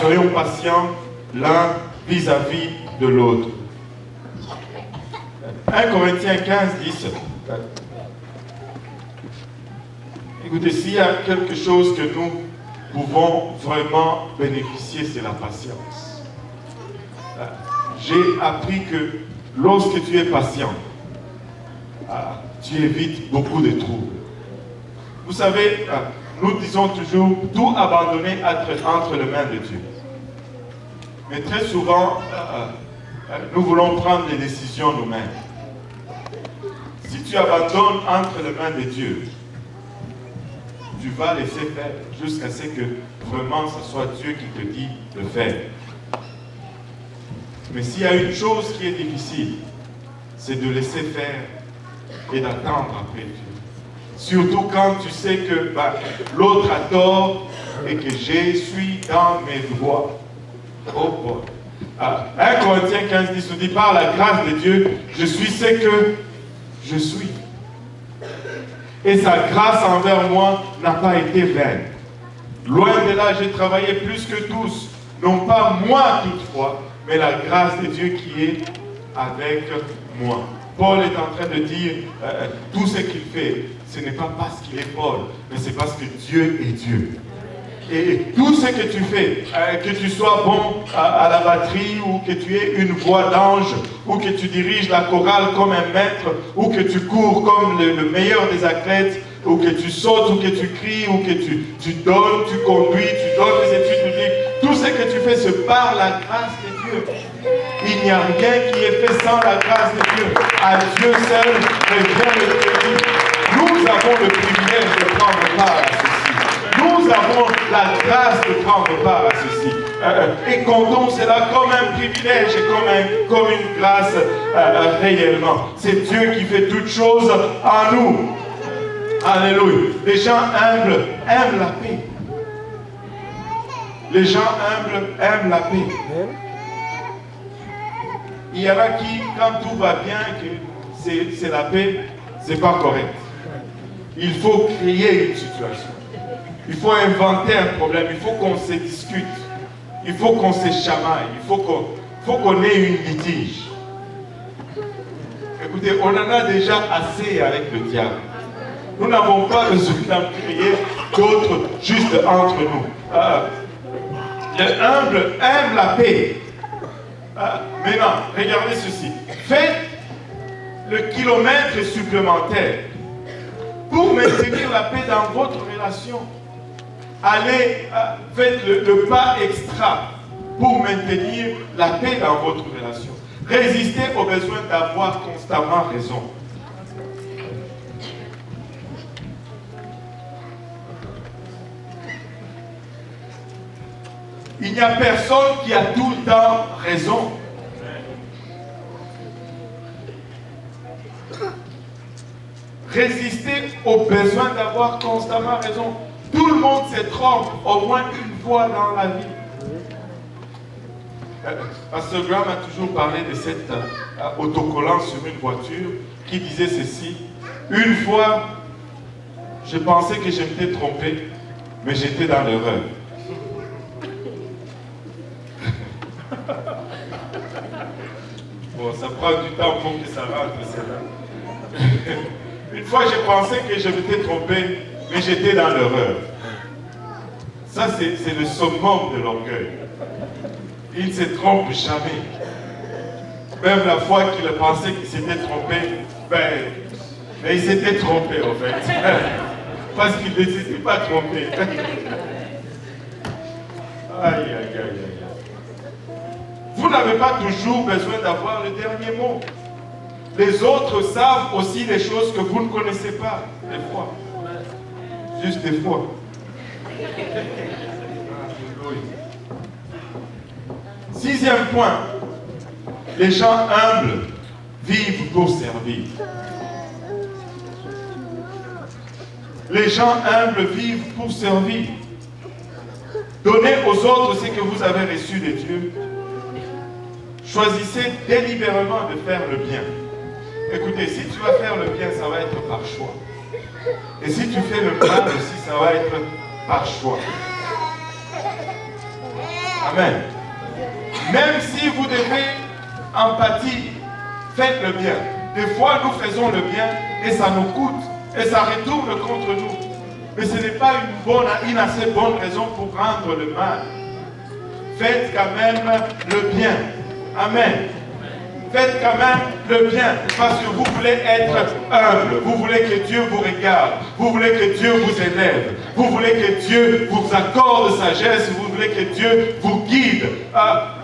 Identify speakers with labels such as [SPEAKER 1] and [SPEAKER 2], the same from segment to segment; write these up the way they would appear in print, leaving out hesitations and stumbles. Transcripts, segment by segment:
[SPEAKER 1] soyons patients l'un vis-à-vis de l'autre. 1 Corinthiens 15, 10. Écoutez, s'il y a quelque chose que nous pouvons vraiment bénéficier, c'est la patience. J'ai appris que lorsque tu es patient, tu évites beaucoup de troubles. Vous savez, nous disons toujours tout abandonner entre les mains de Dieu. Mais très souvent, nous voulons prendre des décisions nous-mêmes. Si tu abandonnes entre les mains de Dieu, tu vas laisser faire jusqu'à ce que vraiment ce soit Dieu qui te dit de faire. Mais s'il y a une chose qui est difficile, c'est de laisser faire et d'attendre après Dieu. Surtout quand tu sais que l'autre a tort et que je suis dans mes droits. Oh boy. 1 Corinthiens 15, 10 nous dit, par la grâce de Dieu, je suis ce que je suis. Et sa grâce envers moi n'a pas été vaine. Loin de là, j'ai travaillé plus que tous. Non pas moi toutefois, mais la grâce de Dieu qui est avec moi. Paul est en train de dire, tout ce qu'il fait, ce n'est pas parce qu'il est Paul, mais c'est parce que Dieu est Dieu. Et tout ce que tu fais, que tu sois bon à la batterie, ou que tu aies une voix d'ange, ou que tu diriges la chorale comme un maître, ou que tu cours comme le meilleur des athlètes, ou que tu sautes, ou que tu cries, ou que tu donnes, tu conduis, tu donnes des études publiques, tout ce que tu fais, c'est par la grâce de Dieu. Il n'y a rien qui est fait sans la grâce de Dieu. À Dieu seul revient le crédit. Nous avons le privilège de prendre part à ceci. Nous avons la grâce de prendre part à ceci. Et comptons cela comme un privilège et comme une grâce réellement. C'est Dieu qui fait toutes choses en nous. Alléluia. Les gens humbles aiment la paix. Les gens humbles aiment la paix. Il y en a qui, quand tout va bien, que c'est la paix, c'est pas correct. Il faut créer une situation. Il faut inventer un problème. Il faut qu'on se discute. Il faut qu'on se chamaille. Il faut qu'on ait une litige. Écoutez, on en a déjà assez avec le diable. Nous n'avons pas besoin d'en créer d'autres juste entre nous. Les humbles aiment la paix. Maintenant, regardez ceci. Faites le kilomètre supplémentaire pour maintenir la paix dans votre relation. Allez, faites le pas extra pour maintenir la paix dans votre relation. Résistez au besoin d'avoir constamment raison. Il n'y a personne qui a tout le temps raison. Résistez au besoin d'avoir constamment raison. Tout le monde se trompe au moins une fois dans la vie. Pasteur Graham a toujours parlé de cet autocollant sur une voiture qui disait ceci. Une fois, je pensais que je m'étais trompé, mais j'étais dans l'erreur. Bon, ça prend du temps pour que ça rentre, celle-là. Une fois, je pensais que je m'étais trompé, mais j'étais dans l'erreur. Ça, c'est le summum de l'orgueil. Il ne se trompe jamais. Même la fois qu'il a pensé qu'il s'était trompé, mais il s'était trompé en fait. Parce qu'il ne s'était pas trompé. Aïe, aïe, aïe, aïe. Vous n'avez pas toujours besoin d'avoir le dernier mot. Les autres savent aussi des choses que vous ne connaissez pas, des fois. Juste des fois. Sixième point. Les gens humbles vivent pour servir. Les gens humbles vivent pour servir. Donnez aux autres ce que vous avez reçu de Dieu. Choisissez délibérément de faire le bien. Écoutez, si tu vas faire le bien, ça va être par choix. Et si tu fais le mal aussi, ça va être par choix. Amen. Même si vous devez empathie, faites le bien. Des fois, nous faisons le bien et ça nous coûte et ça retourne contre nous. Mais ce n'est pas une assez bonne raison pour rendre le mal. Faites quand même le bien. Amen. Faites quand même le bien parce que vous voulez être humble. Vous voulez que Dieu vous regarde. Vous voulez que Dieu vous élève. Vous voulez que Dieu vous accorde sagesse. Vous voulez que Dieu vous guide.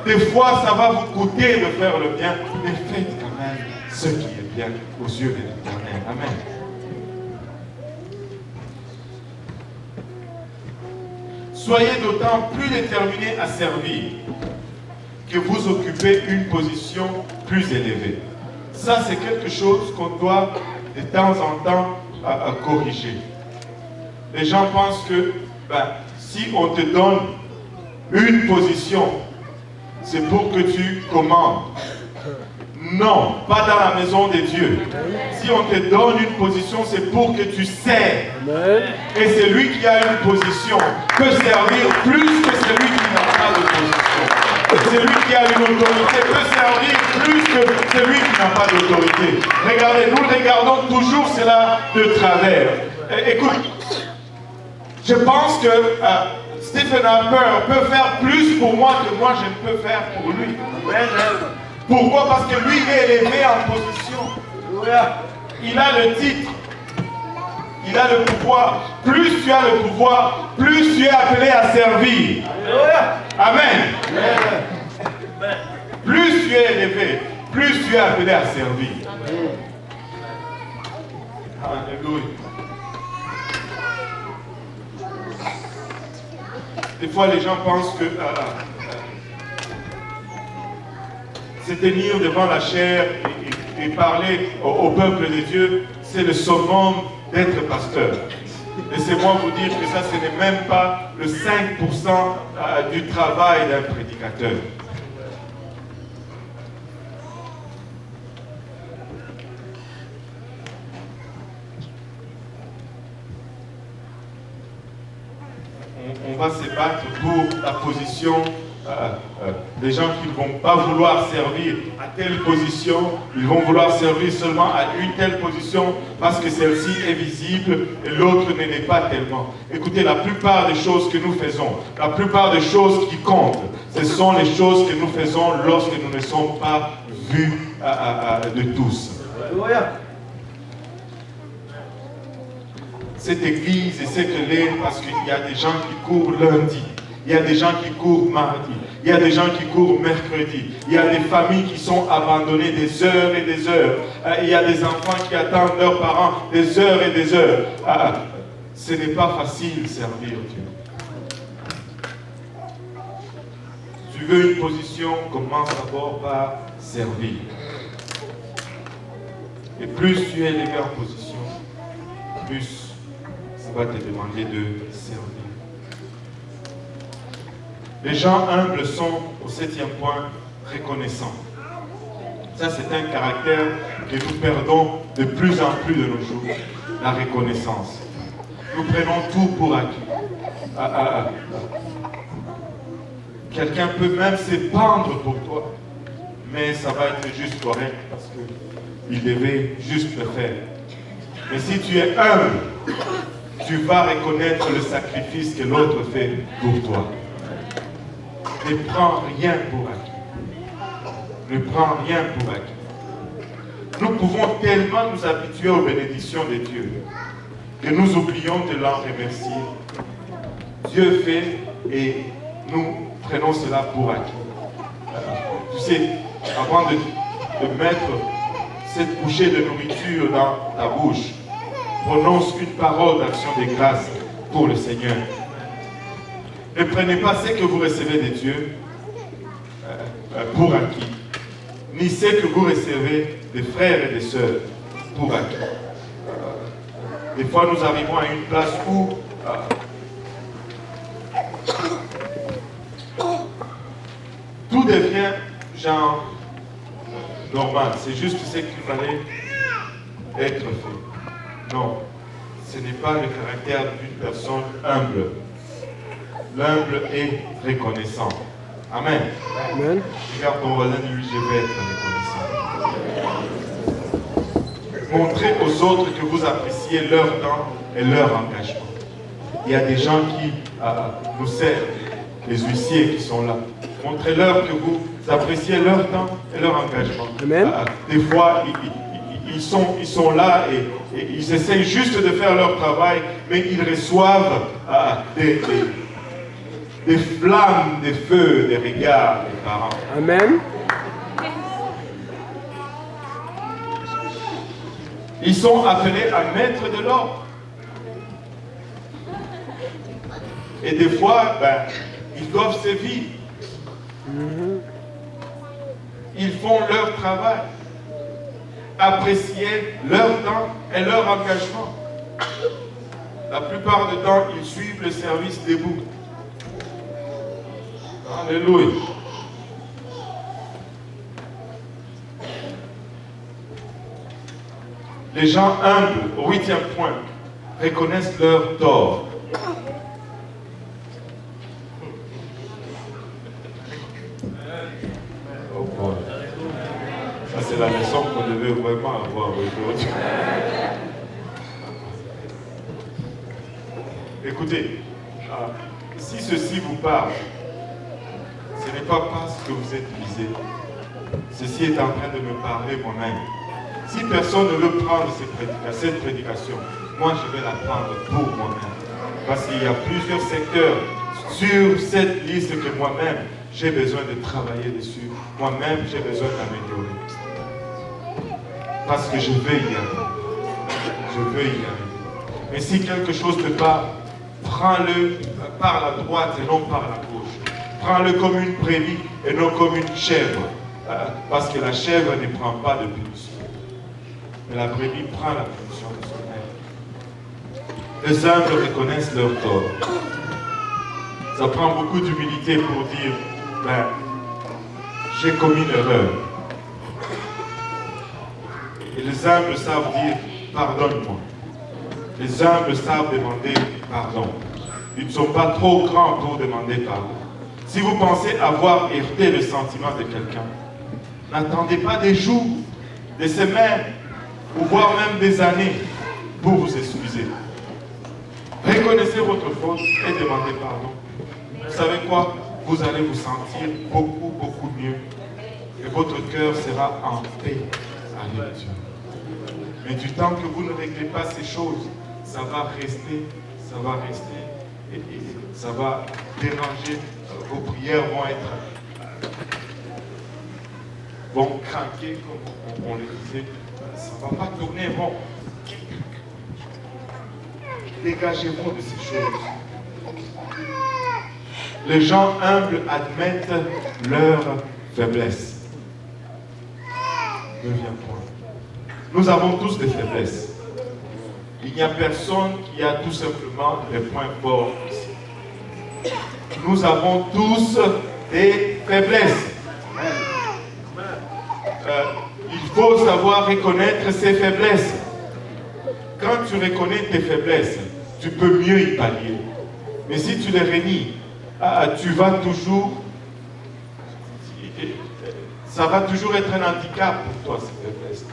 [SPEAKER 1] Des fois, ça va vous coûter de faire le bien, mais faites quand même ce qui est bien aux yeux de l'Éternel. Amen. Soyez d'autant plus déterminés à servir que vous occupez une position plus élevée. Ça, c'est quelque chose qu'on doit de temps en temps corriger. Les gens pensent que si on te donne une position, c'est pour que tu commandes. Non, pas dans la maison de Dieu. Si on te donne une position, c'est pour que tu sers. Et celui qui a une position peut servir plus que celui qui n'a pas de position. Celui qui a une autorité peut servir plus que celui qui n'a pas d'autorité. Regardez, nous regardons toujours cela de travers. Écoute, je pense que Stephen Harper peut faire plus pour moi que moi je ne peux faire pour lui. Pourquoi? Parce que lui est élevé en position. Il a le titre. Il a le pouvoir. Plus tu as le pouvoir, plus tu es appelé à servir. Amen. Plus tu es élevé, plus tu es appelé à servir. Alléluia. Des fois, les gens pensent que se tenir devant la chair et parler au peuple de Dieu, c'est le summum d'être pasteur. Laissez-moi vous dire que ça, ce n'est même pas le 5% du travail d'un prédicateur. On va se battre pour la position. Des gens qui ne vont pas vouloir servir à telle position, ils vont vouloir servir seulement à une telle position parce que celle-ci est visible et l'autre ne l'est pas tellement. Écoutez, la plupart des choses que nous faisons, la plupart des choses qui comptent, ce sont les choses que nous faisons lorsque nous ne sommes pas vus de tous. Cette église est ce qu'elle est parce qu'il y a des gens qui courent lundi. Il y a des gens qui courent mardi, il y a des gens qui courent mercredi, il y a des familles qui sont abandonnées des heures et des heures, il y a des enfants qui attendent leurs parents des heures et des heures. Ce n'est pas facile servir Dieu. Tu veux une position, commence d'abord par servir. Et plus tu es élevé en position, plus ça va te demander de servir. Les gens humbles sont, au 7e point, reconnaissants. Ça, c'est un caractère que nous perdons de plus en plus de nos jours, la reconnaissance. Nous prenons tout pour acquis. Quelqu'un peut même se pendre pour toi, mais ça va être juste correct parce qu'il devait juste le faire. Mais si tu es humble, tu vas reconnaître le sacrifice que l'autre fait pour toi. Ne prends rien pour acquis. Ne prends rien pour acquis. Nous pouvons tellement nous habituer aux bénédictions de Dieu que nous oublions de l'en remercier. Dieu fait et nous prenons cela pour acquis. Tu sais, avant de mettre cette bouchée de nourriture dans ta bouche, prononce une parole d'action de grâce pour le Seigneur. Ne prenez pas ce que vous recevez de Dieu pour acquis, ni ce que vous recevez des frères et des sœurs pour acquis. Des fois, nous arrivons à une place où tout devient genre normal. C'est juste ce qu'il fallait être fait. Non, ce n'est pas le caractère d'une personne humble. L'humble est reconnaissant. Amen.
[SPEAKER 2] Amen.
[SPEAKER 1] Regarde ton voisin, lui, je vais être reconnaissant. Montrez aux autres que vous appréciez leur temps et leur engagement. Il y a des gens qui nous servent, les huissiers qui sont là. Montrez-leur que vous appréciez leur temps et leur engagement.
[SPEAKER 2] Amen.
[SPEAKER 1] Des fois, ils sont là et ils essayent juste de faire leur travail, mais ils reçoivent des flammes, des feux, des regards des parents.
[SPEAKER 2] Amen.
[SPEAKER 1] Ils sont appelés à mettre de l'ordre. Et des fois, ils doivent sévir. Ils font leur travail. Apprécier leur temps et leur engagement. La plupart du temps, ils suivent le service debout. Alléluia. Les gens humbles, au 8e point, reconnaissent leur tort. Oh boy. Ça, c'est la leçon qu'on devait vraiment avoir aujourd'hui. Écoutez, si ceci vous parle, ce n'est pas parce que vous êtes visé. Ceci est en train de me parler moi-même. Si personne ne veut prendre cette prédication, moi je vais la prendre pour moi-même. Parce qu'il y a plusieurs secteurs sur cette liste que moi-même j'ai besoin de travailler dessus. Moi-même j'ai besoin d'améliorer. Parce que je veux y arriver. Je veux y arriver. Mais si quelque chose te parle, prends-le par la droite et non par la gauche. Prends-le comme une brebis et non comme une chèvre. Parce que la chèvre ne prend pas de punition. Mais la brebis prend la punition de son maître. Les humbles reconnaissent leur tort. Ça prend beaucoup d'humilité pour dire, j'ai commis l'erreur. Et les humbles savent dire, pardonne-moi. Les humbles savent demander pardon. Ils ne sont pas trop grands pour demander pardon. Si vous pensez avoir heurté le sentiment de quelqu'un, n'attendez pas des jours, des semaines, ou voire même des années pour vous excuser. Reconnaissez votre faute et demandez pardon. Vous savez quoi? Vous allez vous sentir beaucoup, beaucoup mieux. Et votre cœur sera en paix avec Dieu. Mais du temps que vous ne réglez pas ces choses, ça va rester, et ça va déranger. Vos prières vont craquer, comme on le disait. Ça ne va pas tourner rond. Dégagez-vous de ces choses. Les gens humbles admettent leur faiblesse. Neuvième point. Nous avons tous des faiblesses. Il n'y a personne qui a tout simplement des points forts ici. Nous avons tous des faiblesses. Il faut savoir reconnaître ses faiblesses. Quand tu reconnais tes faiblesses, tu peux mieux y pallier. Mais si tu les renies, tu vas toujours... Ça va toujours être un handicap pour toi, ces faiblesses.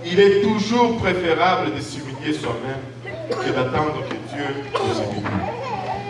[SPEAKER 1] Il est toujours préférable de s'humilier soi-même que d'attendre que Dieu nous humilie.